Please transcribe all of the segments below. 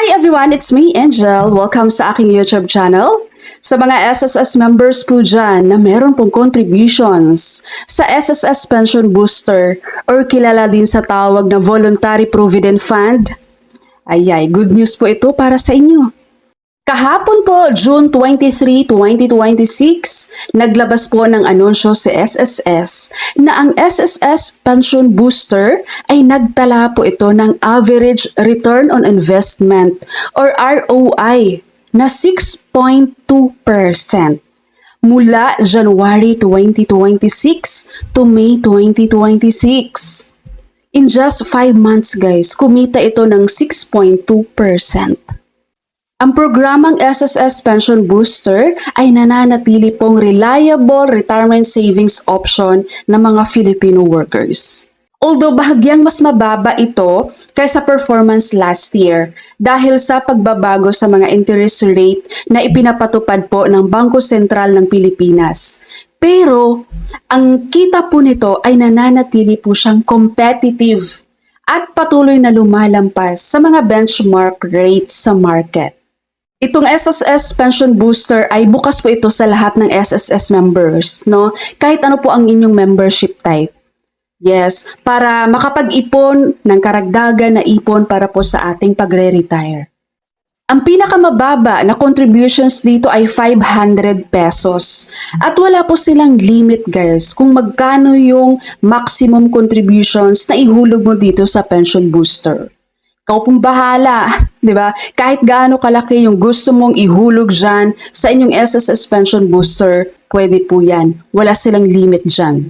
Hi everyone, it's me, Angel. Welcome sa aking YouTube channel. Sa mga SSS members po dyan na meron pong contributions sa SSS Pension Booster or kilala din sa tawag na Voluntary Provident Fund, good news po ito para sa inyo. Kahapon po, June 23, 2026, naglabas po ng anunsyo si SSS na ang SSS Pension Booster ay nagtala po ito ng Average Return on Investment or ROI na 6.2% mula January 2026 to May 2026. In just 5 months guys, kumita ito ng 6.2%. Ang programang SSS Pension Booster ay nananatili pong reliable retirement savings option ng mga Filipino workers. Although bahagyang mas mababa ito kaysa performance last year dahil sa pagbabago sa mga interest rate na ipinapatupad po ng Bangko Sentral ng Pilipinas. Pero ang kita po nito ay nananatili po siyang competitive at patuloy na lumalampas sa mga benchmark rates sa market. Itong SSS Pension Booster ay bukas po ito sa lahat ng SSS members, no? Kahit ano po ang inyong membership type. Yes, para makapag-ipon ng karagdagan na ipon para po sa ating pagre-retire. Ang pinakamababa na contributions dito ay 500 pesos. At wala po silang limit guys kung magkano yung maximum contributions na ihulog mo dito sa Pension Booster. Ikaw pong bahala, di ba? Kahit gaano kalaki yung gusto mong ihulog dyan sa inyong SSS Pension Booster, pwede po yan. Wala silang limit dyan.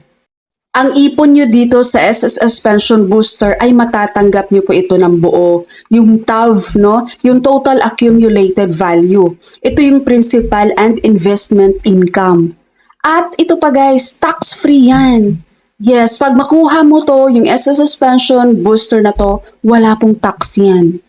Ang ipon nyo dito sa SSS Pension Booster ay matatanggap nyo po ito ng buo. Yung TAV, no? Yung Total Accumulated Value. Ito yung Principal and Investment Income. At ito pa guys, tax-free yan. Yes, pag makuha mo to, yung SSS Pension Booster na to, wala pong tax yan.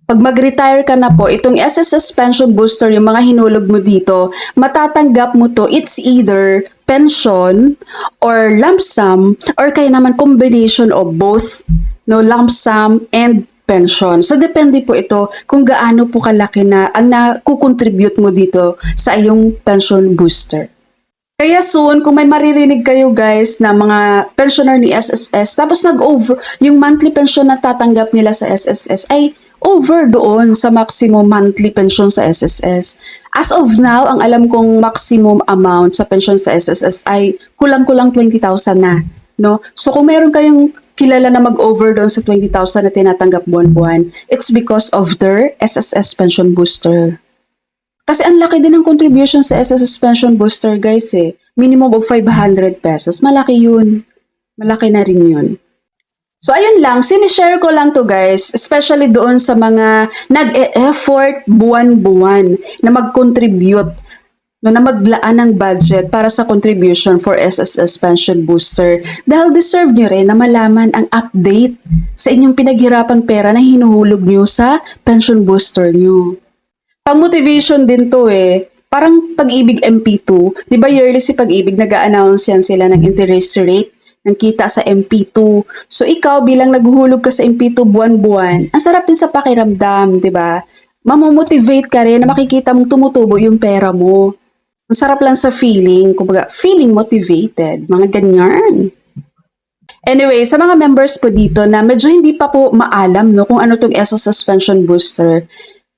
Pag mag-retire ka na po, itong SSS Pension Booster, yung mga hinulog mo dito, matatanggap mo to, it's either pension or lump sum or kaya naman combination of both, no, lump sum and pension. So, depende po ito kung gaano po kalaki na ang nakukontribute mo dito sa iyong pension booster. Kaya soon, kung may maririnig kayo guys na mga pensioner ni SSS, tapos nag-over, yung monthly pension na tatanggap nila sa SSS ay over doon sa maximum monthly pension sa SSS. As of now, ang alam kong maximum amount sa pension sa SSS ay kulang-kulang 20,000 na. No? So kung meron kayong kilala na mag-over doon sa 20,000 na tinatanggap buwan-buwan, it's because of their SSS Pension Booster. Kasi ang laki din ng contribution sa SSS Pension Booster guys eh. Minimum of 500 pesos. Malaki yun. Malaki na rin yun. So ayun lang, sinishare ko lang to guys, especially doon sa mga nag-e-effort buwan-buwan na mag-contribute, no, na maglaan ng budget para sa contribution for SSS Pension Booster. Dahil deserve nyo rin na malaman ang update sa inyong pinaghirapang pera na hinuhulog nyo sa pension booster nyo. Pang-motivation din to eh. Parang Pag-ibig MP2. Di ba yearly si Pag-ibig, nag-a-announce yan sila ng interest rate ng kita sa MP2. So ikaw bilang naghuhulog ka sa MP2 buwan-buwan, ang sarap din sa pakiramdam, di ba? Mamomotivate ka rin na makikita mong tumutubo yung pera mo. Ang sarap lang sa feeling, kumbaga feeling motivated, mga ganyan. Anyway, sa mga members po dito na medyo hindi pa po maalam no, kung ano tong SSS Pension Booster,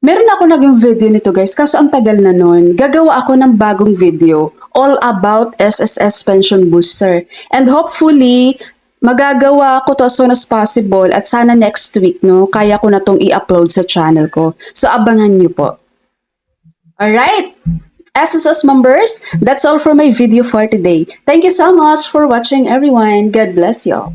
meron ako naging video nito guys, kaso ang tagal na nun. Gagawa ako ng bagong video all about SSS Pension Booster. And hopefully, magagawa ko to as soon as possible at sana next week, no, kaya ko na tong i-upload sa channel ko. So, abangan nyo po. Alright, SSS members, that's all for my video for today. Thank you so much for watching everyone. God bless you all.